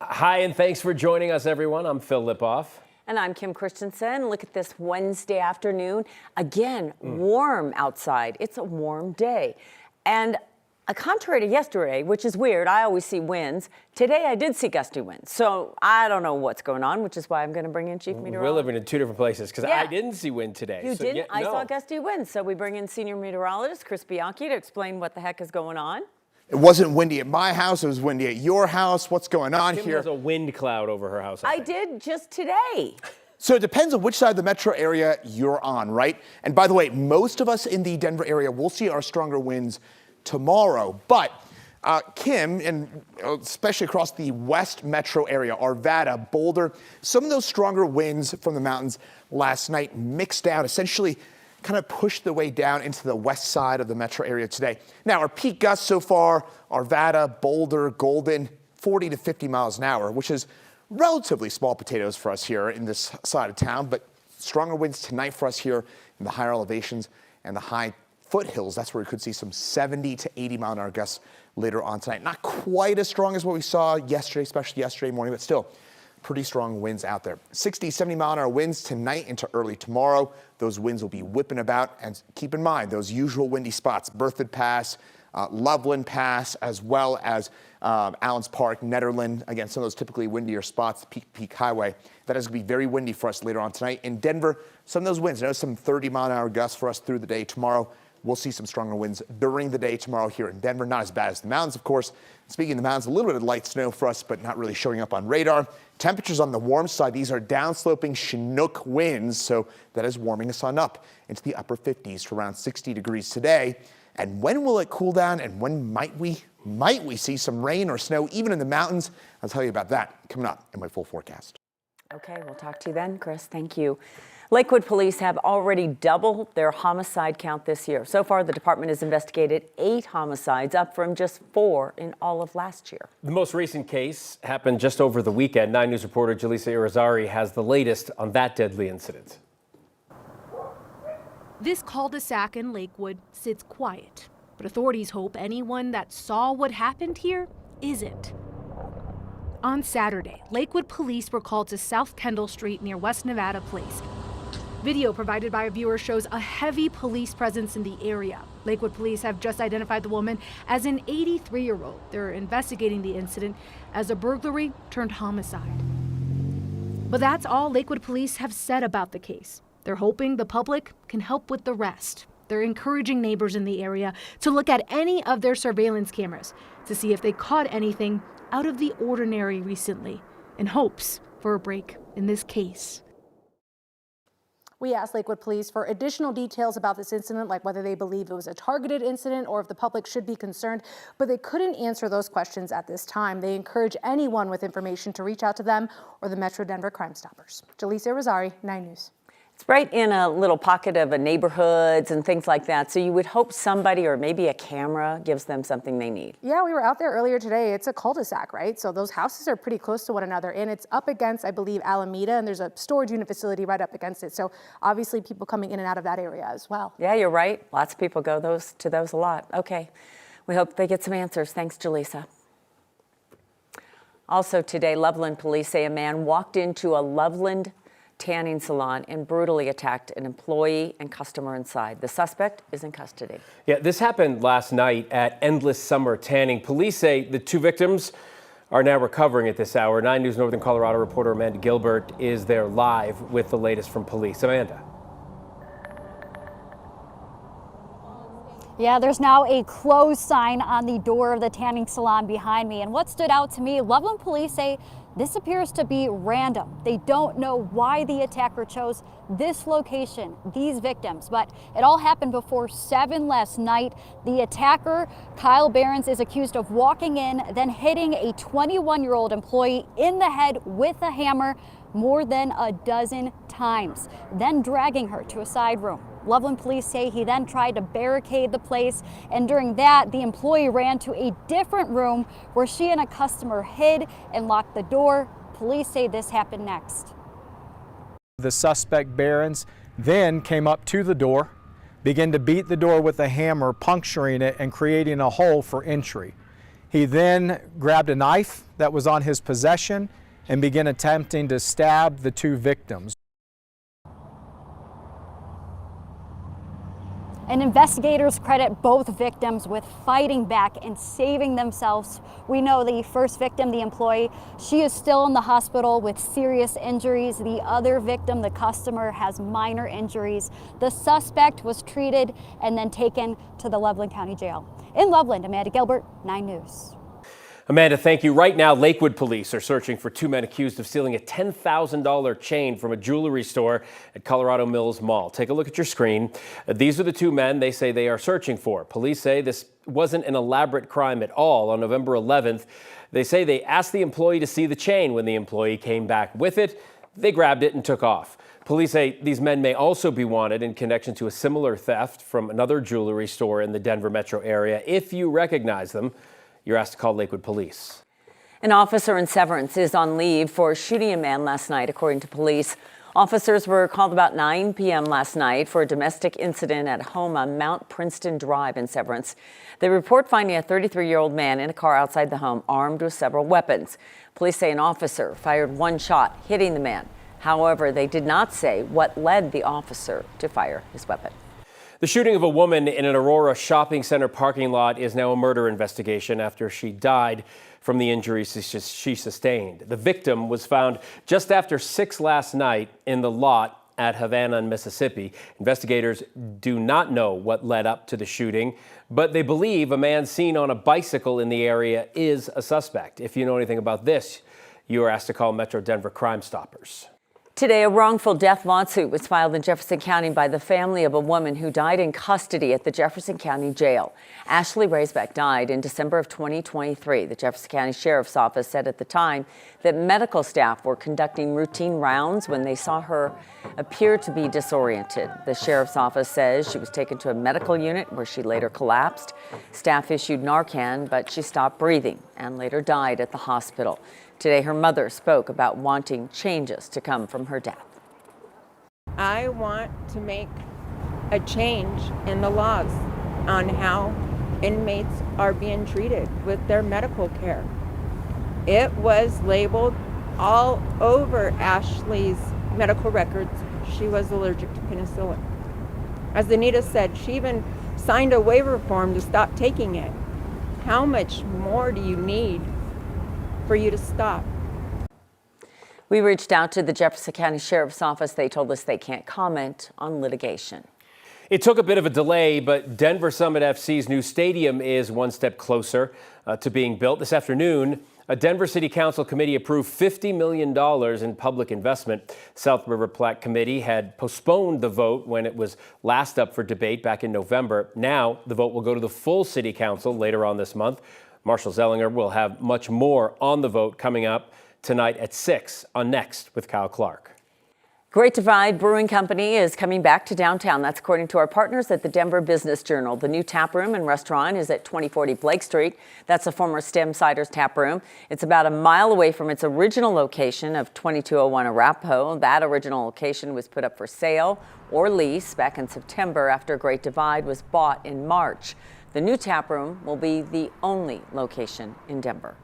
Hi, and thanks for joining us, everyone. I'm Phil Lipoff. And I'm Kim Christensen. Look at this Wednesday afternoon. Again, warm outside. It's a warm day. And contrary to yesterday, which is weird, I always see winds. Today I did see gusty winds. So I don't know what's going on, which is why I'm going to bring in Chief Meteorologist. We're living in two different places because I didn't see wind today. You didn't? I saw gusty winds. So we bring in Senior Meteorologist Chris Bianchi to explain what the heck is going on. It wasn't windy at my house. It was windy at your house. What's going on Kim here? has a wind cloud over her house. I did just today. So it depends on which side of the metro area you're on, right? And by the way, most of us in the Denver area will see our stronger winds tomorrow. But Kim, and especially across the west metro area, Arvada, Boulder, some of those stronger winds from the mountains last night mixed down, essentially kind of pushed their way down into the west side of the metro area today. Now, our peak gusts so far, Arvada, Boulder, Golden, 40 to 50 miles an hour, which is relatively small potatoes for us here in this side of town, but stronger winds tonight for us here in the higher elevations and the high foothills. That's where we could see some 70 to 80 mile an hour gusts later on tonight. Not quite as strong as what we saw yesterday, especially yesterday morning, but still pretty strong winds out there. 60, 70 mile an hour winds tonight into early tomorrow. Those winds will be whipping about, and keep in mind those usual windy spots, Berthoud Pass, Loveland Pass, as well as Allens Park, Nederland. Again, some of those typically windier spots, Peak Highway. That is going to be very windy for us later on tonight. In Denver, some of those winds, I know some 30 mile an hour gusts for us through the day tomorrow. We'll see some stronger winds during the day tomorrow here in Denver. Not as bad as the mountains, of course. Speaking of the mountains, a little bit of light snow for us, but not really showing up on radar. Temperatures on the warm side, these are downsloping Chinook winds, so that is warming us on up into the upper 50s to around 60 degrees today. And when will it cool down, and when might we see some rain or snow even in the mountains? I'll tell you about that coming up in my full forecast. Okay, we'll talk to you then, Chris. Thank you. Lakewood police have already doubled their homicide count this year. So far, the department has investigated 8 homicides, up from just 4 in all of last year. The most recent case happened just over the weekend. 9 News reporter Jaleesa Irizarry has the latest on that deadly incident. This cul-de-sac in Lakewood sits quiet, but authorities hope anyone that saw what happened here isn't. On Saturday, Lakewood police were called to South Kendall Street near West Nevada Place. Video provided by a viewer shows a heavy police presence in the area. Lakewood police have just identified the woman as an 83-year-old. They're investigating the incident as a burglary turned homicide. But that's all Lakewood police have said about the case. They're hoping the public can help with the rest. They're encouraging neighbors in the area to look at any of their surveillance cameras to see if they caught anything out of the ordinary recently, in hopes for a break in this case. We asked Lakewood police for additional details about this incident, like whether they believe it was a targeted incident or if the public should be concerned, but they couldn't answer those questions at this time. They encourage anyone with information to reach out to them or the Metro Denver Crime Stoppers. Jaleesa Irizarry, 9 News. It's right in a little pocket of neighborhoods and things like that. So you would hope somebody or maybe a camera gives them something they need. Yeah, we were out there earlier today. It's a cul-de-sac, right? So those houses are pretty close to one another, and it's up against, I believe, Alameda, and there's a storage unit facility right up against it. So obviously people coming in and out of that area as well. Yeah, you're right. Lots of people go to those a lot. Okay, we hope they get some answers. Thanks, Jaleesa. Also today, Loveland police say a man walked into a Loveland tanning salon and brutally attacked an employee and customer inside. The suspect is in custody. Yeah, this happened last night at Endless Summer Tanning. Police say the 2 victims are now recovering at this hour. 9 News Northern Colorado reporter Amanda Gilbert is there live with the latest from police. Amanda. Yeah, there's now a closed sign on the door of the tanning salon behind me. And what stood out to me, Loveland police say this appears to be random. They don't know why the attacker chose this location, these victims, but it all happened before 7 last night. The attacker, Kyle Behrens, is accused of walking in, then hitting a 21-year-old employee in the head with a hammer more than a dozen times, then dragging her to a side room. Loveland police say he then tried to barricade the place, and during that, the employee ran to a different room where she and a customer hid and locked the door. Police say this happened next. The suspect, Behrens, then came up to the door, began to beat the door with a hammer, puncturing it and creating a hole for entry. He then grabbed a knife that was on his possession and began attempting to stab the two victims. And investigators credit both victims with fighting back and saving themselves. We know the first victim, the employee, she is still in the hospital with serious injuries. The other victim, the customer, has minor injuries. The suspect was treated and then taken to the Loveland County Jail. In Loveland, Amanda Gilbert, 9 News. Amanda, thank you. Right now, Lakewood police are searching for 2 men accused of stealing a $10,000 chain from a jewelry store at Colorado Mills Mall. Take a look at your screen. These are the 2 men they say they are searching for. Police say this wasn't an elaborate crime at all. On November 11th, they say they asked the employee to see the chain. When the employee came back with it, they grabbed it and took off. Police say these men may also be wanted in connection to a similar theft from another jewelry store in the Denver metro area. If you recognize them, you're asked to call Lakewood Police. An officer in Severance is on leave for shooting a man last night, according to police. Officers were called about 9 p.m. last night for a domestic incident at home on Mount Princeton Drive in Severance. They report finding a 33-year-old man in a car outside the home, armed with several weapons. Police say an officer fired 1 shot, hitting the man. However, they did not say what led the officer to fire his weapon. The shooting of a woman in an Aurora shopping center parking lot is now a murder investigation after she died from the injuries she sustained. The victim was found just after 6 last night in the lot at Havana, Mississippi. Investigators do not know what led up to the shooting, but they believe a man seen on a bicycle in the area is a suspect. If you know anything about this, you are asked to call Metro Denver Crime Stoppers. Today, a wrongful death lawsuit was filed in Jefferson County by the family of a woman who died in custody at the Jefferson County Jail. Ashley Raisbeck died in December of 2023. The Jefferson County Sheriff's Office said at the time that medical staff were conducting routine rounds when they saw her appear to be disoriented. The Sheriff's Office says she was taken to a medical unit where she later collapsed. Staff issued Narcan, but she stopped breathing and later died at the hospital. Today, her mother spoke about wanting changes to come from her death. I want to make a change in the laws on how inmates are being treated with their medical care. It was labeled all over Ashley's medical records. She was allergic to penicillin. As Anita said, she even signed a waiver form to stop taking it. How much more do you need for you to stop? We reached out to the Jefferson County Sheriff's Office. They told us they can't comment on litigation. It took a bit of a delay, but Denver Summit FC's new stadium is one step closer to being built. This afternoon, a Denver City Council committee approved $50 million in public investment. South River Platte Committee had postponed the vote when it was last up for debate back in November. Now the vote will go to the full City Council later on this month. Marshall Zellinger will have much more on the vote coming up tonight at 6 on Next with Kyle Clark. Great Divide Brewing Company is coming back to downtown. That's according to our partners at the Denver Business Journal. The new tap room and restaurant is at 2040 Blake Street. That's the former Stem Ciders tap room. It's about a mile away from its original location of 2201 Arapahoe. That original location was put up for sale or lease back in September after Great Divide was bought in March. The new tap room will be the only location in Denver.